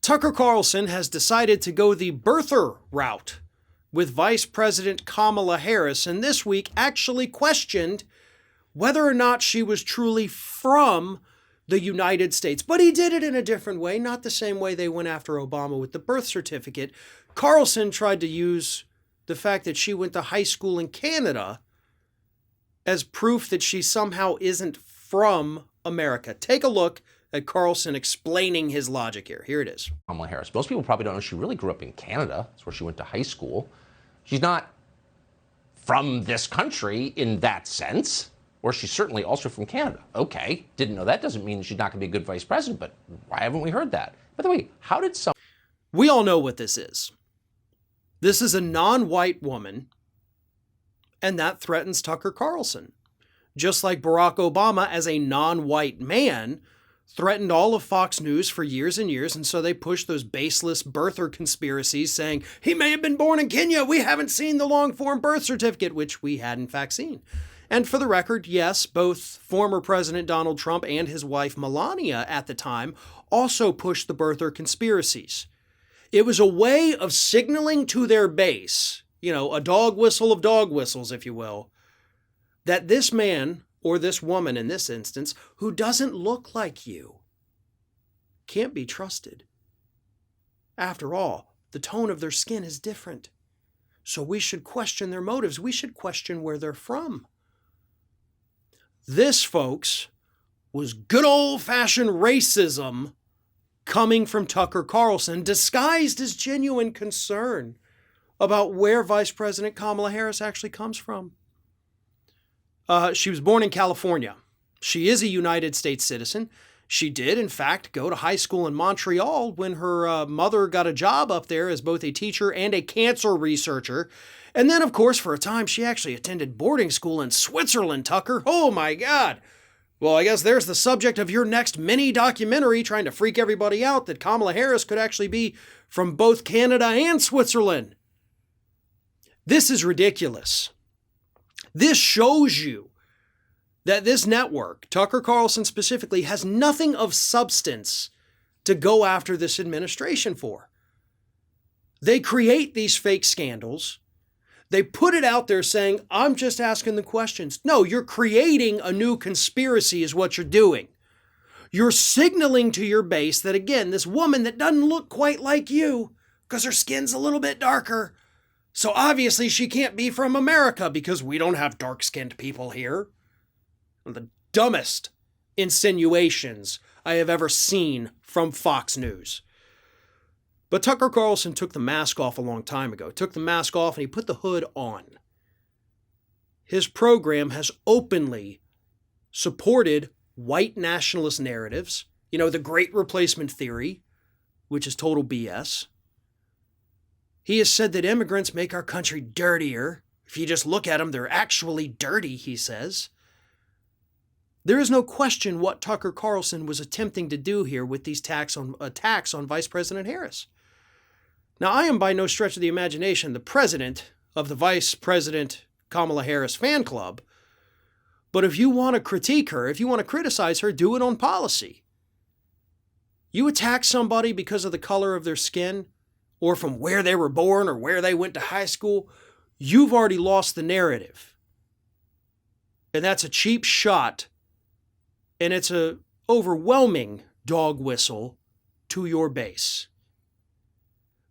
Tucker Carlson has decided to go the birther route with Vice President Kamala Harris, and this week actually questioned whether or not she was truly from the United States. But he did it in a different way, not the same way they went after Obama with the birth certificate. Carlson tried to use the fact that she went to high school in Canada as proof that she somehow isn't from America. Take a look at Carlson explaining his logic here. Here it is. Kamala Harris. Most people probably don't know she really grew up in Canada. That's where she went to high school. She's not from this country in that sense, or she's certainly also from Canada. Okay, didn't know that. Doesn't mean she's not going to be a good vice president, but why haven't we heard that? By the way, how did some... We all know what this is. This is a non-white woman, and that threatens Tucker Carlson. Just like Barack Obama, as a non-white man, threatened all of Fox News for years and years, and so they pushed those baseless birther conspiracies saying, he may have been born in Kenya, we haven't seen the long-form birth certificate, which we had in fact seen. And for the record, yes, both former President Donald Trump and his wife Melania at the time also pushed the birther conspiracies. It was a way of signaling to their base, a dog whistle of dog whistles, if you will, that this man, or this woman in this instance, who doesn't look like you, can't be trusted. After all, the tone of their skin is different. So we should question their motives. We should question where they're from. This, folks, was good old-fashioned racism coming from Tucker Carlson, disguised as genuine concern about where Vice President Kamala Harris actually comes from. She was born in California. She is a United States citizen. She did, in fact, go to high school in Montreal when her mother got a job up there as both a teacher and a cancer researcher. And then, of course, for a time, she actually attended boarding school in Switzerland, Tucker. Oh, my God. Well, I guess there's the subject of your next mini documentary trying to freak everybody out that Kamala Harris could actually be from both Canada and Switzerland. This is ridiculous. This shows you that this network, Tucker Carlson specifically, has nothing of substance to go after this administration for. They create these fake scandals. They put it out there saying, I'm just asking the questions. No, you're creating a new conspiracy is what you're doing. You're signaling to your base that, again, this woman that doesn't look quite like you, because her skin's a little bit darker, so obviously she can't be from America because we don't have dark-skinned people here. The dumbest insinuations I have ever seen from Fox News. But Tucker Carlson took the mask off a long time ago. Took the mask off and he put the hood on. His program has openly supported white nationalist narratives. The Great Replacement Theory, which is total BS. He has said that immigrants make our country dirtier. If you just look at them, they're actually dirty, he says. There is no question what Tucker Carlson was attempting to do here with these attacks on Vice President Harris. Now, I am by no stretch of the imagination the president of the Vice President Kamala Harris fan club, but if you want to critique her, if you want to criticize her, do it on policy. You attack somebody because of the color of their skin, or from where they were born, or where they went to high school, you've already lost the narrative. And that's a cheap shot, and it's an overwhelming dog whistle to your base.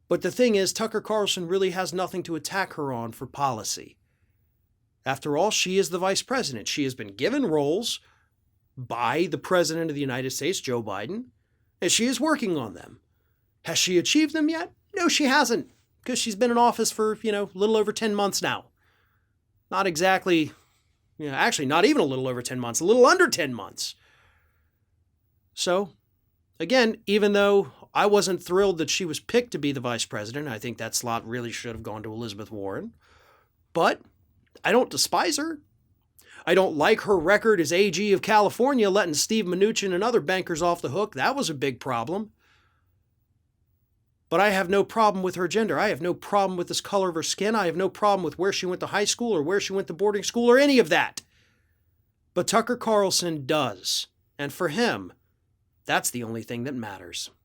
But the thing is, Tucker Carlson really has nothing to attack her on for policy. After all, she is the vice president. She has been given roles by the president of the United States, Joe Biden, and she is working on them. Has she achieved them yet? No, she hasn't, because she's been in office for, a little over 10 months now. Not exactly, actually not even a little over 10 months, a little under 10 months. So, again, even though I wasn't thrilled that she was picked to be the vice president, I think that slot really should have gone to Elizabeth Warren. But I don't despise her. I don't like her record as AG of California, letting Steve Mnuchin and other bankers off the hook. That was a big problem. But I have no problem with her gender. I have no problem with this color of her skin. I have no problem with where she went to high school or where she went to boarding school or any of that. But Tucker Carlson does. And for him, that's the only thing that matters.